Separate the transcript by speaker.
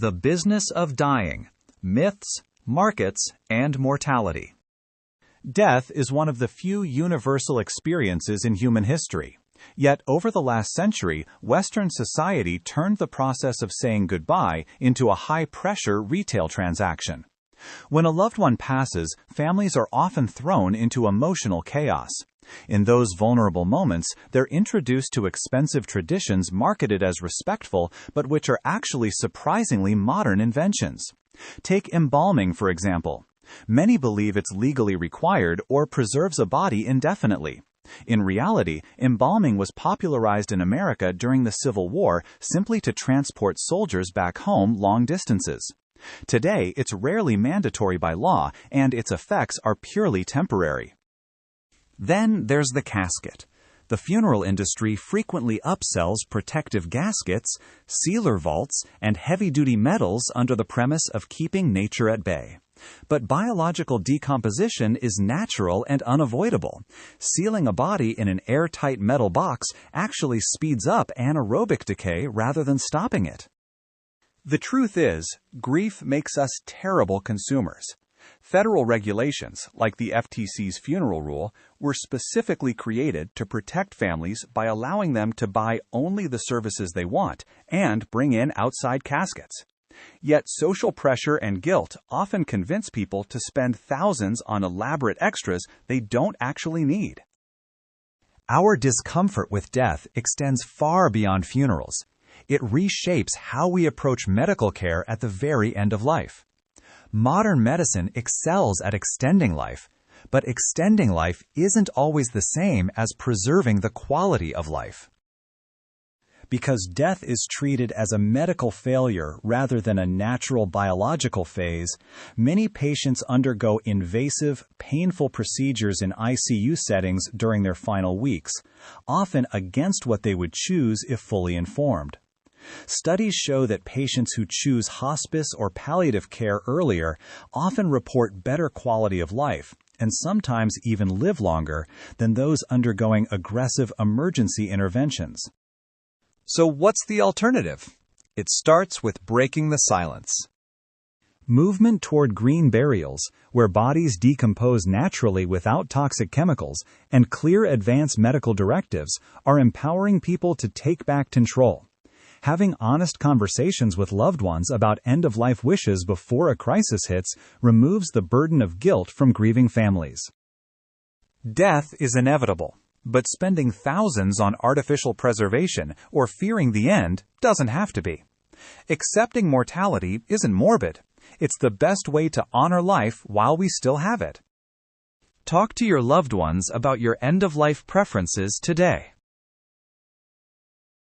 Speaker 1: The Business of Dying: Myths, Markets, and Mortality. Death is one of the few universal experiences in human history. Yet, over the last century, Western society turned the process of saying goodbye into a high-pressure retail transaction. When a loved one passes, families are often thrown into emotional chaos. In those vulnerable moments, they're introduced to expensive traditions marketed as respectful, but which are actually surprisingly modern inventions. Take embalming, for example. Many believe it's legally required or preserves a body indefinitely. In reality, embalming was popularized in America during the Civil War simply to transport soldiers back home long distances. Today, it's rarely mandatory by law, and its effects are purely temporary. Then there's the casket. The funeral industry frequently upsells protective gaskets, sealer vaults, and heavy-duty metals under the premise of keeping nature at bay. But biological decomposition is natural and unavoidable. Sealing a body in an airtight metal box actually speeds up anaerobic decay rather than stopping it. The truth is, grief makes us terrible consumers. Federal regulations, like the FTC's funeral rule, were specifically created to protect families by allowing them to buy only the services they want and bring in outside caskets. Yet social pressure and guilt often convince people to spend thousands on elaborate extras they don't actually need. Our discomfort with death extends far beyond funerals. It reshapes how we approach medical care at the very end of life. Modern medicine excels at extending life, but extending life isn't always the same as preserving the quality of life. Because death is treated as a medical failure rather than a natural biological phase, many patients undergo invasive, painful procedures in ICU settings during their final weeks, often against what they would choose if fully informed. Studies show that patients who choose hospice or palliative care earlier often report better quality of life, and sometimes even live longer, than those undergoing aggressive emergency interventions. So what's the alternative? It starts with breaking the silence. Movement toward green burials, where bodies decompose naturally without toxic chemicals, and clear advance medical directives are empowering people to take back control. Having honest conversations with loved ones about end-of-life wishes before a crisis hits removes the burden of guilt from grieving families. Death is inevitable, but spending thousands on artificial preservation or fearing the end doesn't have to be. Accepting mortality isn't morbid. It's the best way to honor life while we still have it. Talk to your loved ones about your end-of-life preferences today.